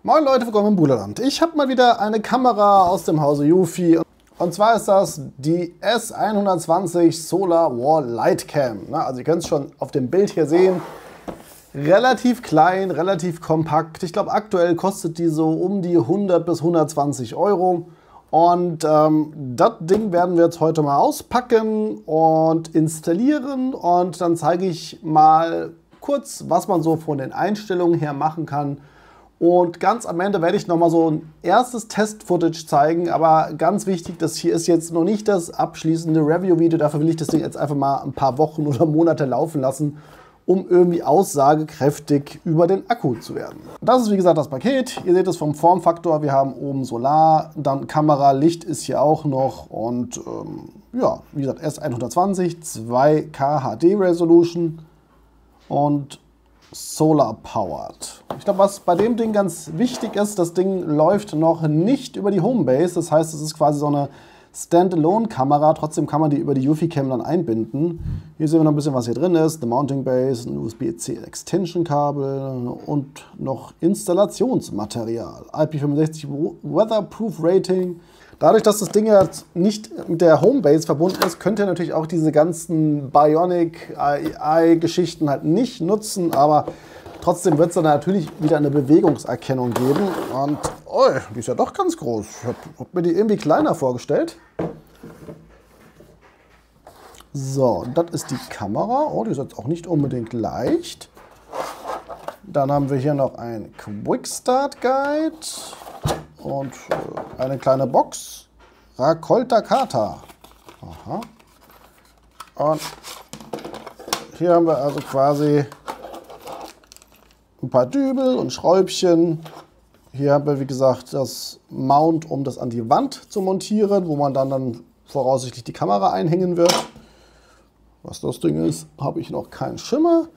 Moin Leute, willkommen im Bruderland. Ich habe mal wieder eine Kamera aus dem Hause Eufy. Und zwar ist das die S120 Solar Wall Light Cam. Also ihr könnt es schon auf dem Bild hier sehen. Relativ klein, relativ kompakt. Ich glaube aktuell kostet die so um die 100 bis 120 Euro. Und das Ding werden wir jetzt heute mal auspacken und installieren. Und dann zeige ich mal kurz, was man so von den Einstellungen her machen kann. Und ganz am Ende werde ich nochmal so ein erstes Test-Footage zeigen. Aber ganz wichtig, das hier ist jetzt noch nicht das abschließende Review-Video. Dafür will ich das Ding jetzt einfach mal ein paar Wochen oder Monate laufen lassen, um irgendwie aussagekräftig über den Akku zu werden. Das ist wie gesagt das Paket. Ihr seht es vom Formfaktor. Wir haben oben Solar, dann Kamera, Licht ist hier auch noch. Und ja, wie gesagt, S120, 2K HD Resolution und Solar Powered. Ich glaube, was bei dem Ding ganz wichtig ist, das Ding läuft noch nicht über die Homebase. Das heißt, es ist quasi so eine Standalone-Kamera. Trotzdem kann man die über die Eufy-Cam dann einbinden. Hier sehen wir noch ein bisschen, was hier drin ist. Eine Mounting Base, ein USB-C Extension-Kabel und noch Installationsmaterial. IP65 Weatherproof Rating. Dadurch, dass das Ding jetzt nicht mit der Homebase verbunden ist, könnt ihr natürlich auch diese ganzen Bionic AI-Geschichten halt nicht nutzen, aber trotzdem wird es dann natürlich wieder eine Bewegungserkennung geben. Und oh, die ist ja doch ganz groß. Ich habe mir die irgendwie kleiner vorgestellt. So, das ist die Kamera. Oh, die ist jetzt auch nicht unbedingt leicht. Dann haben wir hier noch ein Quick Start Guide. Und eine kleine Box. Rakolta Kata. Aha. Und hier haben wir also quasi ein paar Dübel und Schräubchen. Hier haben wir, wie gesagt, das Mount, um das an die Wand zu montieren, wo man dann voraussichtlich die Kamera einhängen wird. Was das Ding ist, habe ich noch keinen Schimmer.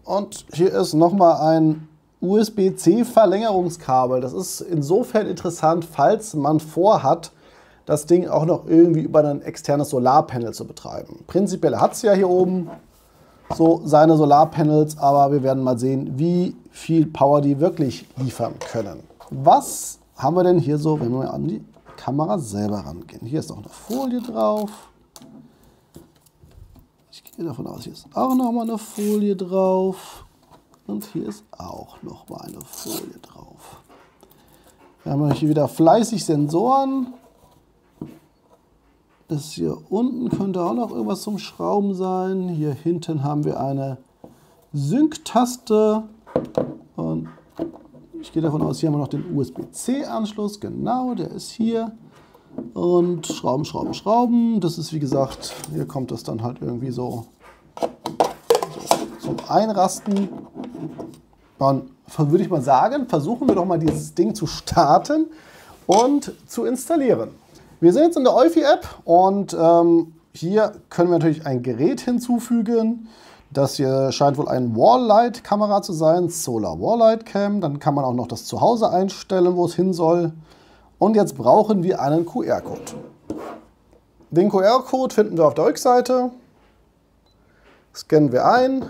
Und hier ist nochmal ein USB-C Verlängerungskabel. Das ist insofern interessant, falls man vorhat, das Ding auch noch irgendwie über ein externes Solarpanel zu betreiben. Prinzipiell hat es ja hier oben so seine Solarpanels, aber wir werden mal sehen, wie viel Power die wirklich liefern können. Was haben wir denn hier so, wenn wir an die Kamera selber rangehen? Hier ist noch eine Folie drauf. Ich gehe davon aus, hier ist auch noch mal eine Folie drauf. Und hier ist auch noch mal eine Folie drauf. Wir haben hier wieder fleißig Sensoren. Das hier unten könnte auch noch irgendwas zum Schrauben sein. Hier hinten haben wir eine Sync-Taste. Und ich gehe davon aus, hier haben wir noch den USB-C-Anschluss. Genau, der ist hier. Und Schrauben, Schrauben, Schrauben. Das ist wie gesagt, hier kommt das dann halt irgendwie so zum Einrasten. Dann würde ich mal sagen, versuchen wir doch mal dieses Ding zu starten und zu installieren. Wir sind jetzt in der Eufy-App und hier können wir natürlich ein Gerät hinzufügen. Das hier scheint wohl ein Wall-Light-Kamera zu sein, Solar Wall-Light Cam. Dann kann man auch noch das Zuhause einstellen, wo es hin soll. Und jetzt brauchen wir einen QR-Code. Den QR-Code finden wir auf der Rückseite. Scannen wir ein.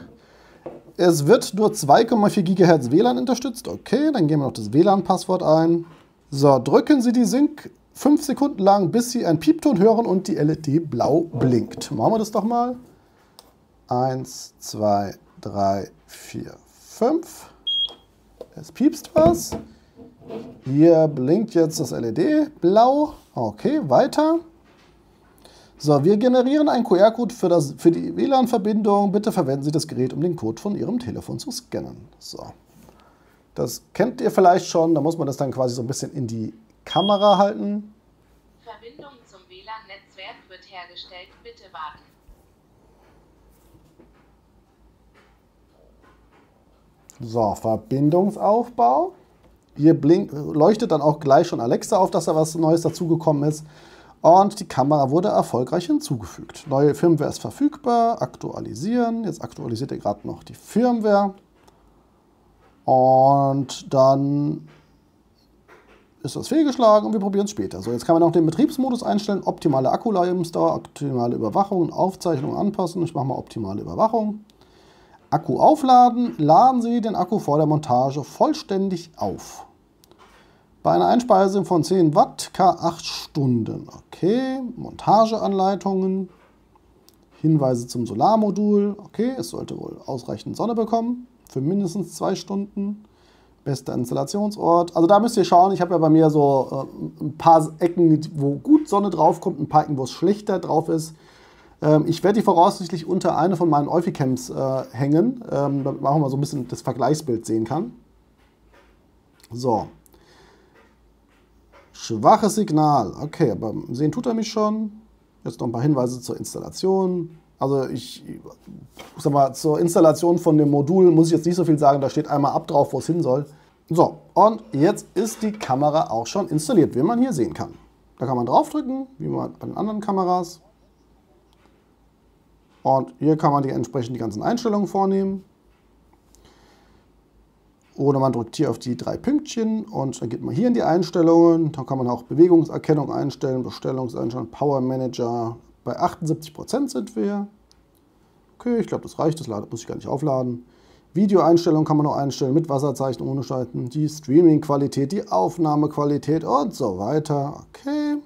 Es wird nur 2,4 GHz WLAN unterstützt. Okay, dann geben wir noch das WLAN-Passwort ein. So, drücken Sie die Sync 5 Sekunden lang, bis Sie einen Piepton hören und die LED blau blinkt. Machen wir das doch mal. 1, 2, 3, 4, 5. Es piepst was. Hier blinkt jetzt das LED blau. Okay, weiter. So, wir generieren einen QR-Code für die WLAN-Verbindung. Bitte verwenden Sie das Gerät, um den Code von Ihrem Telefon zu scannen. So. Das kennt ihr vielleicht schon. Da muss man das dann quasi so ein bisschen in die Kamera halten. Verbindung zum WLAN-Netzwerk wird hergestellt. Bitte warten. So, Verbindungsaufbau. Hier leuchtet dann auch gleich schon Alexa auf, dass da was Neues dazugekommen ist. Und die Kamera wurde erfolgreich hinzugefügt. Neue Firmware ist verfügbar. Aktualisieren. Jetzt aktualisiert er gerade noch die Firmware. Und dann ist das fehlgeschlagen und wir probieren es später. So, jetzt kann man noch den Betriebsmodus einstellen. Optimale Akkulebensdauer, optimale Überwachung, Aufzeichnung anpassen. Ich mache mal optimale Überwachung. Akku aufladen. Laden Sie den Akku vor der Montage vollständig auf. Bei einer Einspeisung von 10 Watt K8 Stunden. Okay, Montageanleitungen, Hinweise zum Solarmodul. Okay, es sollte wohl ausreichend Sonne bekommen für mindestens 2 Stunden. Bester Installationsort. Also da müsst ihr schauen, ich habe ja bei mir so ein paar Ecken, wo gut Sonne drauf kommt, ein paar Ecken, wo es schlechter drauf ist. Ich werde die voraussichtlich unter eine von meinen Eufy-Cams hängen, damit man auch mal so ein bisschen das Vergleichsbild sehen kann. So. Schwaches Signal. Okay, aber sehen tut er mich schon. Jetzt noch ein paar Hinweise zur Installation. Also ich sag mal, zur Installation von dem Modul muss ich jetzt nicht so viel sagen. Da steht einmal ab drauf, wo es hin soll. So, und jetzt ist die Kamera auch schon installiert, wie man hier sehen kann. Da kann man draufdrücken, wie man bei den anderen Kameras. Und hier kann man entsprechend die ganzen Einstellungen vornehmen. Oder man drückt hier auf die 3 Pünktchen und dann geht man hier in die Einstellungen. Da kann man auch Bewegungserkennung einstellen, Bestellungseinstellungen, Power Manager. Bei 78% sind wir. Okay, ich glaube, das reicht. Das muss ich gar nicht aufladen. Videoeinstellungen kann man noch einstellen mit Wasserzeichen, ohne Schalten. Die Streaming-Qualität, die Aufnahmequalität und so weiter. Okay.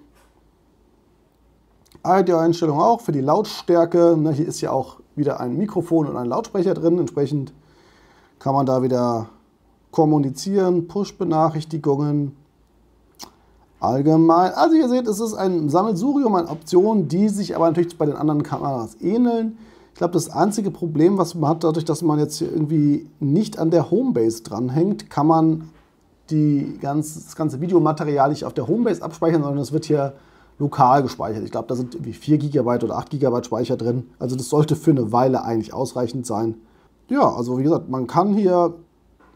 Audioeinstellungen auch für die Lautstärke. Hier ist ja auch wieder ein Mikrofon und ein Lautsprecher drin. Entsprechend kann man da wieder kommunizieren, Push-Benachrichtigungen, allgemein. Also ihr seht, es ist ein Sammelsurium an Optionen, die sich aber natürlich bei den anderen Kameras ähneln. Ich glaube, das einzige Problem, was man hat, dadurch, dass man jetzt hier irgendwie nicht an der Homebase dranhängt, kann man das ganze Videomaterial nicht auf der Homebase abspeichern, sondern es wird hier lokal gespeichert. Ich glaube, da sind irgendwie 4 GB oder 8 GB Speicher drin. Also das sollte für eine Weile eigentlich ausreichend sein. Ja, also wie gesagt, man kann hier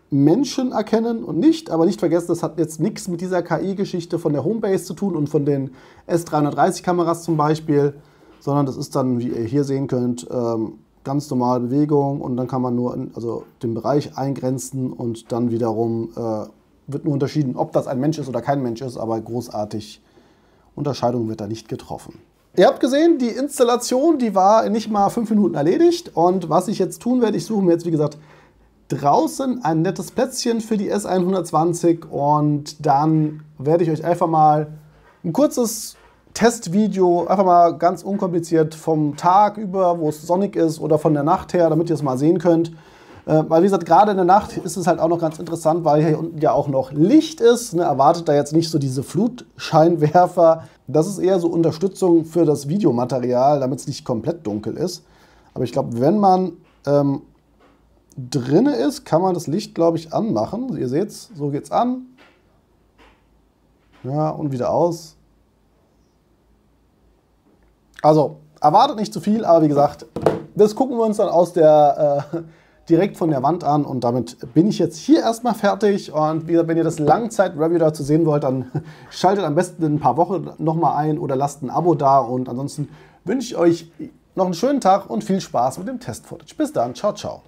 Menschen erkennen und nicht, aber nicht vergessen, das hat jetzt nichts mit dieser KI-Geschichte von der Homebase zu tun und von den S330-Kameras zum Beispiel, sondern das ist dann, wie ihr hier sehen könnt, ganz normal Bewegung und dann kann man nur den Bereich eingrenzen und dann wiederum wird nur unterschieden, ob das ein Mensch ist oder kein Mensch ist, aber großartig Unterscheidung wird da nicht getroffen. Ihr habt gesehen, die Installation, die war in nicht mal 5 Minuten erledigt und was ich jetzt tun werde, ich suche mir jetzt, wie gesagt, draußen ein nettes Plätzchen für die S120 und dann werde ich euch einfach mal ein kurzes Testvideo, einfach mal ganz unkompliziert vom Tag über, wo es sonnig ist oder von der Nacht her, damit ihr es mal sehen könnt. Weil wie gesagt, gerade in der Nacht ist es halt auch noch ganz interessant, weil hier unten ja auch noch Licht ist. Ne? Erwartet da jetzt nicht so diese Flutscheinwerfer. Das ist eher so Unterstützung für das Videomaterial, damit es nicht komplett dunkel ist. Aber ich glaube, wenn man drinne ist, kann man das Licht, glaube ich, anmachen. Ihr seht es, so geht's an. Ja, und wieder aus. Also, erwartet nicht zu viel, aber wie gesagt, das gucken wir uns dann aus direkt von der Wand an und damit bin ich jetzt hier erstmal fertig. Und wie gesagt, wenn ihr das Langzeit-Review dazu sehen wollt, dann schaltet am besten in ein paar Wochen nochmal ein oder lasst ein Abo da. Und ansonsten wünsche ich euch noch einen schönen Tag und viel Spaß mit dem Test-Footage. Bis dann, ciao, ciao.